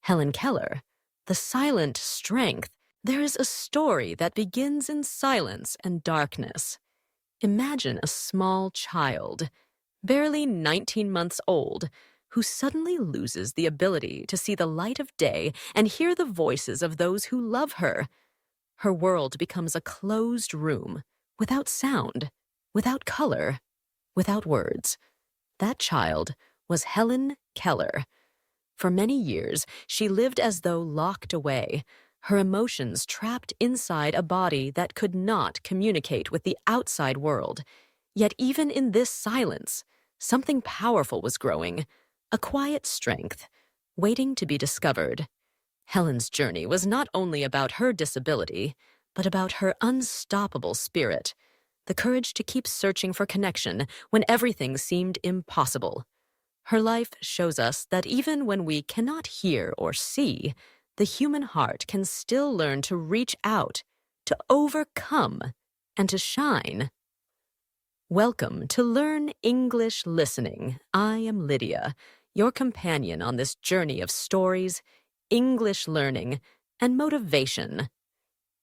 Helen Keller, The Silent Strength. There is a story that begins in silence and darkness. Imagine a small child, barely 19 months old, who suddenly loses the ability to see the light of day and hear the voices of those who love her. Her world becomes a closed room, without sound, without color, without words. That child was Helen Keller. For many years, she lived as though locked away, her emotions trapped inside a body that could not communicate with the outside world. Yet even in this silence, something powerful was growing, a quiet strength, waiting to be discovered. Helen's journey was not only about her disability, but about her unstoppable spirit, the courage to keep searching for connection when everything seemed impossible. Her life shows us that even when we cannot hear or see, the human heart can still learn to reach out, to overcome, and to shine. Welcome to Learn English Listening. I am Lydia, your companion on this journey of stories, English learning, and motivation.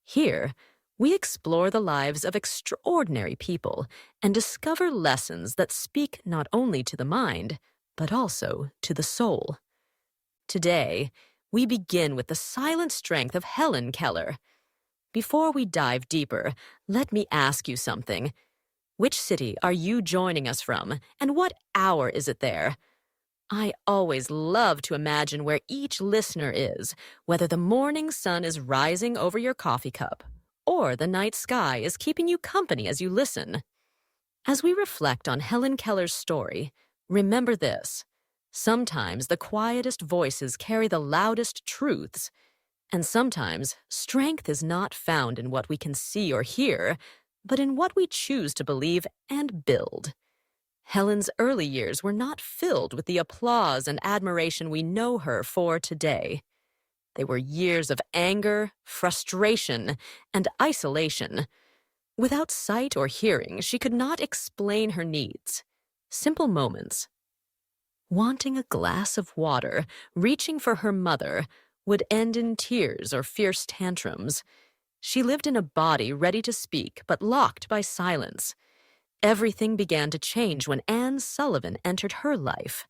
Here, we explore the lives of extraordinary people and discover lessons that speak not only to the mind, but also to the soul. Today, we begin with the silent strength of Helen Keller. Before we dive deeper, let me ask you something. Which city are you joining us from, and what hour is it there? I always love to imagine where each listener is, whether the morning sun is rising over your coffee cup, or the night sky is keeping you company as you listen. As we reflect on Helen Keller's story, remember this. Sometimes the quietest voices carry the loudest truths, and sometimes strength is not found in what we can see or hear, but in what we choose to believe and build. Helen's early years were not filled with the applause and admiration we know her for today. They were years of anger, frustration, and isolation. Without sight or hearing, she could not explain her needs. Simple moments. Wanting a glass of water, reaching for her mother, would end in tears or fierce tantrums. She lived in a body ready to speak, but locked by silence. Everything began to change when Anne Sullivan entered her life.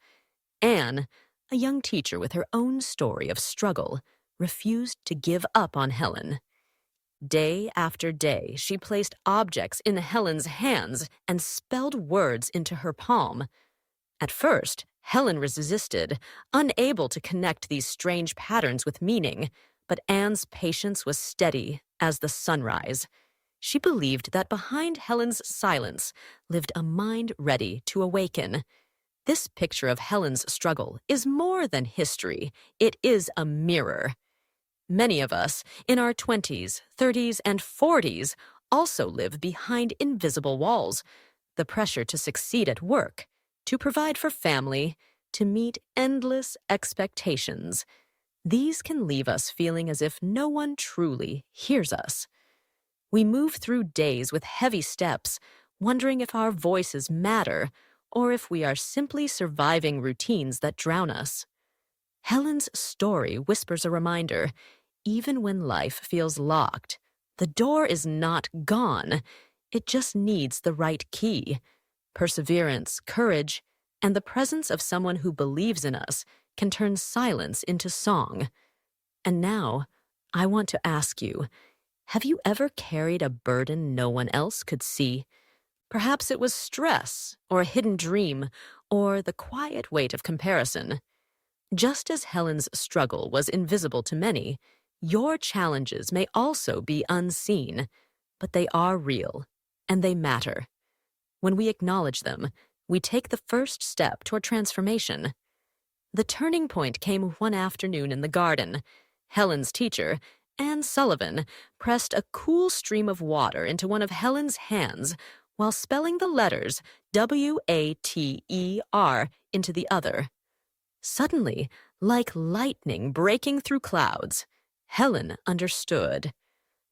Anne, a young teacher with her own story of struggle, refused to give up on Helen. Day after day, she placed objects in Helen's hands and spelled words into her palm. At first, Helen resisted, unable to connect these strange patterns with meaning, but Anne's patience was steady as the sunrise. She believed that behind Helen's silence lived a mind ready to awaken. This picture of Helen's struggle is more than history. It is a mirror. Many of us, in our 20s, 30s, and 40s, also live behind invisible walls. The pressure to succeed at work, to provide for family, to meet endless expectations. These can leave us feeling as if no one truly hears us. We move through days with heavy steps, wondering if our voices matter or if we are simply surviving routines that drown us. Helen's story whispers a reminder, even when life feels locked, the door is not gone. It just needs the right key. Perseverance, courage, and the presence of someone who believes in us can turn silence into song. And now, I want to ask you, have you ever carried a burden no one else could see? Perhaps it was stress, or a hidden dream, or the quiet weight of comparison. Just as Helen's struggle was invisible to many, your challenges may also be unseen, but they are real, and they matter. When we acknowledge them, we take the first step toward transformation. The turning point came one afternoon in the garden. Helen's teacher, Anne Sullivan, pressed a cool stream of water into one of Helen's hands while spelling the letters WATER into the other. Suddenly, like lightning breaking through clouds, Helen understood.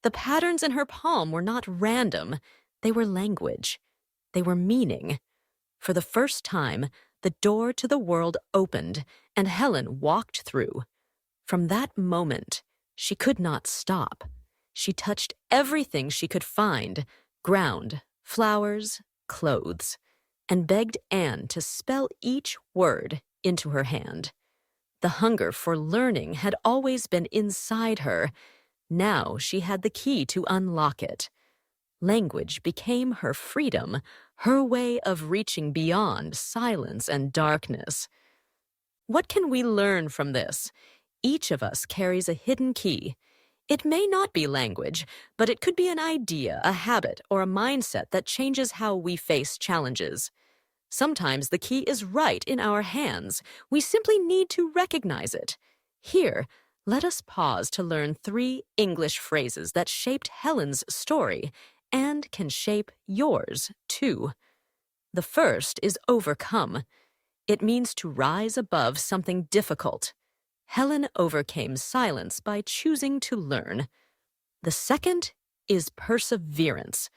The patterns in her palm were not random. They were language. They were meaning. For the first time, the door to the world opened, and Helen walked through. From that moment, she could not stop. She touched everything she could find, ground, flowers, clothes, and begged Anne to spell each word into her hand. The hunger for learning had always been inside her. Now she had the key to unlock it. Language became her freedom, her way of reaching beyond silence and darkness. What can we learn from this? Each of us carries a hidden key. It may not be language, but it could be an idea, a habit, or a mindset that changes how we face challenges. Sometimes the key is right in our hands. We simply need to recognize it. Here, let us pause to learn 3 English phrases that shaped Helen's story and can shape yours, too. The first is overcome. It means to rise above something difficult. Helen overcame silence by choosing to learn. The second is perseverance.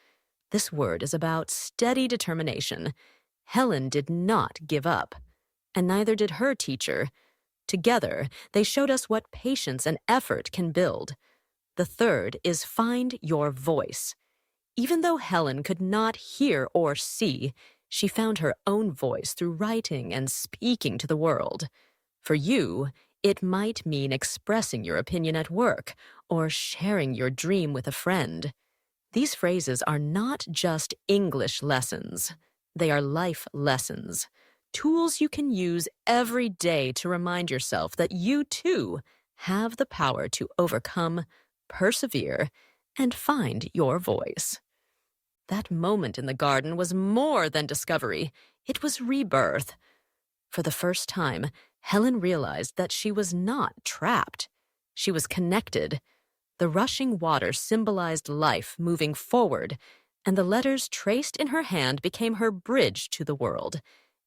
This word is about steady determination. Helen did not give up, and neither did her teacher. Together, they showed us what patience and effort can build. The third is find your voice. Even though Helen could not hear or see, she found her own voice through writing and speaking to the world. For you, it might mean expressing your opinion at work or sharing your dream with a friend. These phrases are not just English lessons. They are life lessons, tools you can use every day to remind yourself that you, too, have the power to overcome, persevere, and find your voice. That moment in the garden was more than discovery. It was rebirth. For the first time, Helen realized that she was not trapped. She was connected. The rushing water symbolized life moving forward, and the letters traced in her hand became her bridge to the world.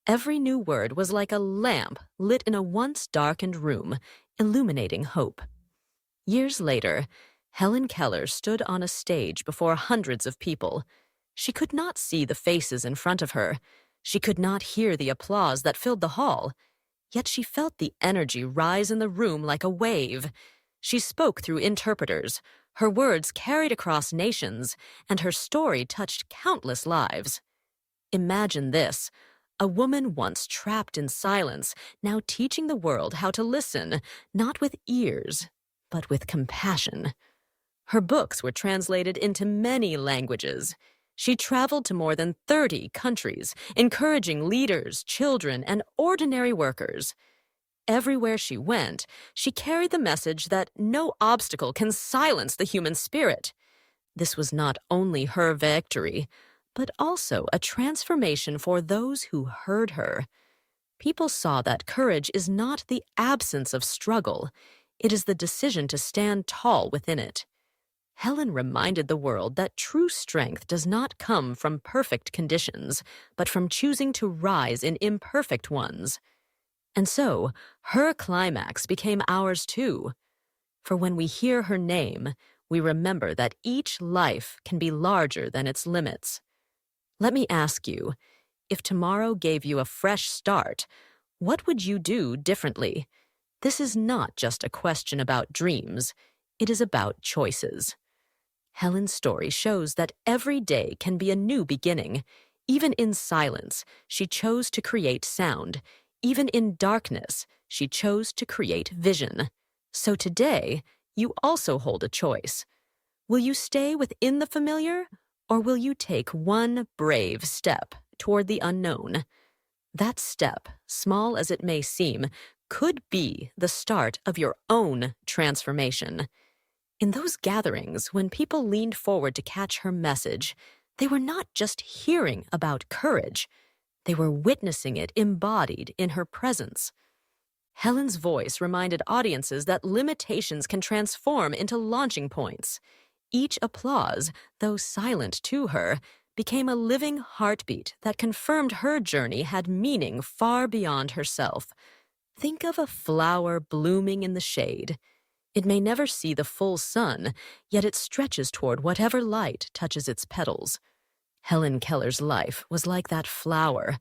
Every new word was like a lamp lit in a once darkened room, illuminating hope. Years later, Helen Keller stood on a stage before hundreds of people. She could not see the faces in front of her. She could not hear the applause that filled the hall. Yet she felt the energy rise in the room like a wave. She spoke through interpreters. Her words carried across nations, and her story touched countless lives. Imagine this. A woman once trapped in silence, now teaching the world how to listen, not with ears, but with compassion. Her books were translated into many languages. She traveled to more than 30 countries, encouraging leaders, children, and ordinary workers. Everywhere she went, she carried the message that no obstacle can silence the human spirit. This was not only her victory, but also a transformation for those who heard her. People saw that courage is not the absence of struggle. It is the decision to stand tall within it. Helen reminded the world that true strength does not come from perfect conditions, but from choosing to rise in imperfect ones. And so, her climax became ours too. For when we hear her name, we remember that each life can be larger than its limits. Let me ask you, if tomorrow gave you a fresh start, what would you do differently? This is not just a question about dreams. It is about choices. Helen's story shows that every day can be a new beginning. Even in silence, she chose to create sound. Even in darkness, she chose to create vision. So today, you also hold a choice. Will you stay within the familiar, or will you take one brave step toward the unknown? That step, small as it may seem, could be the start of your own transformation. In those gatherings, when people leaned forward to catch her message, they were not just hearing about courage. They were witnessing it embodied in her presence. Helen's voice reminded audiences that limitations can transform into launching points. Each applause, though silent to her, became a living heartbeat that confirmed her journey had meaning far beyond herself. Think of a flower blooming in the shade. It may never see the full sun, yet it stretches toward whatever light touches its petals. Helen Keller's life was like that flower.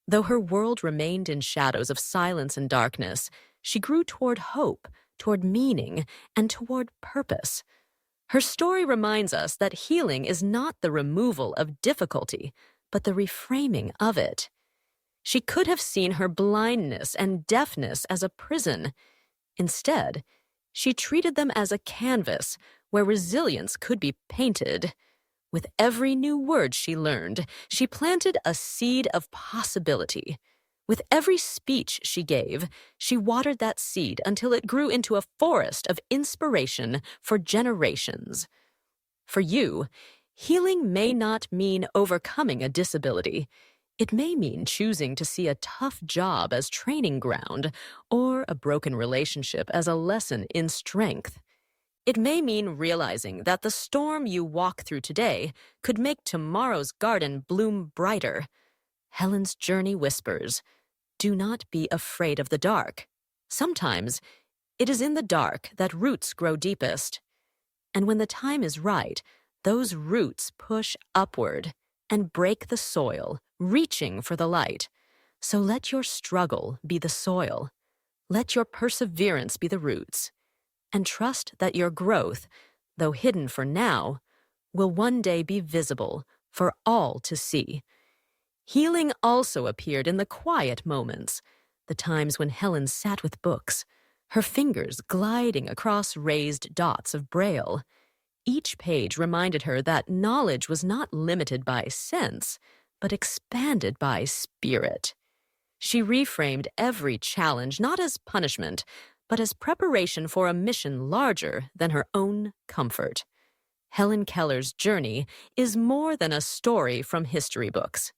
Though her world remained in shadows of silence and darkness, she grew toward hope, toward meaning, and toward purpose. Her story reminds us that healing is not the removal of difficulty, but the reframing of it. She could have seen her blindness and deafness as a prison. Instead, she treated them as a canvas where resilience could be painted. With every new word she learned, she planted a seed of possibility. With every speech she gave, she watered that seed until it grew into a forest of inspiration for generations. For you, healing may not mean overcoming a disability. It may mean choosing to see a tough job as training ground or a broken relationship as a lesson in strength. It may mean realizing that the storm you walk through today could make tomorrow's garden bloom brighter. Helen's journey whispers, "Do not be afraid of the dark. Sometimes it is in the dark that roots grow deepest. And when the time is right, those roots push upward and break the soil, reaching for the light. So let your struggle be the soil. Let your perseverance be the roots. And trust that your growth, though hidden for now, will one day be visible for all to see." Healing also appeared in the quiet moments, the times when Helen sat with books, her fingers gliding across raised dots of braille. Each page reminded her that knowledge was not limited by sense, but expanded by spirit. She reframed every challenge not as punishment, but as preparation for a mission larger than her own comfort. Helen Keller's journey is more than a story from history books.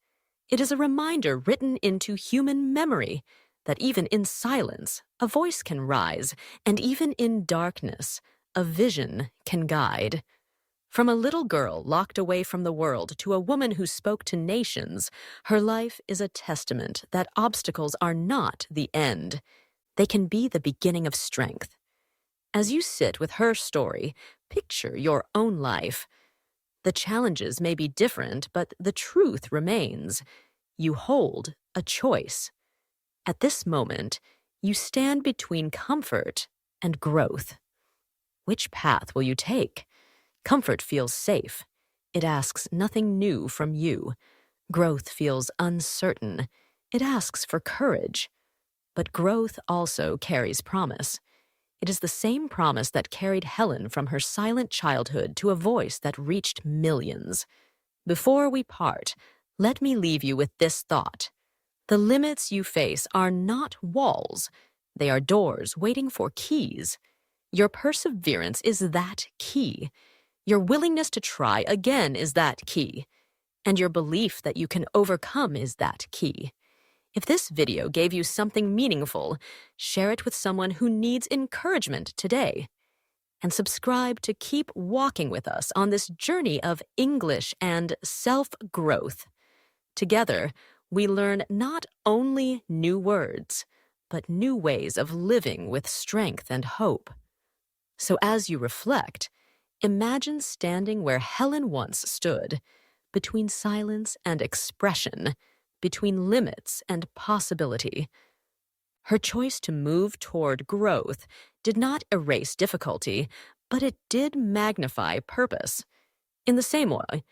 It is a reminder written into human memory that even in silence, a voice can rise, and even in darkness, a vision can guide. From a little girl locked away from the world to a woman who spoke to nations, her life is a testament that obstacles are not the end. They can be the beginning of strength. As you sit with her story, picture your own life. The challenges may be different, but the truth remains. You hold a choice. At this moment, you stand between comfort and growth. Which path will you take? Comfort feels safe. It asks nothing new from you. Growth feels uncertain. It asks for courage. But growth also carries promise. It is the same promise that carried Helen from her silent childhood to a voice that reached millions. Before we part, let me leave you with this thought. The limits you face are not walls. They are doors waiting for keys. Your perseverance is that key. Your willingness to try again is that key. And your belief that you can overcome is that key. If this video gave you something meaningful, share it with someone who needs encouragement today. And subscribe to keep walking with us on this journey of English and self-growth. Together, we learn not only new words, but new ways of living with strength and hope. So as you reflect, imagine standing where Helen once stood, between silence and expression, between limits and possibility. Her choice to move toward growth did not erase difficulty, but it did magnify purpose. In the same way,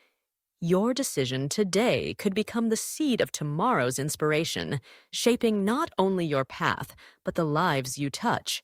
your decision today could become the seed of tomorrow's inspiration, shaping not only your path, but the lives you touch.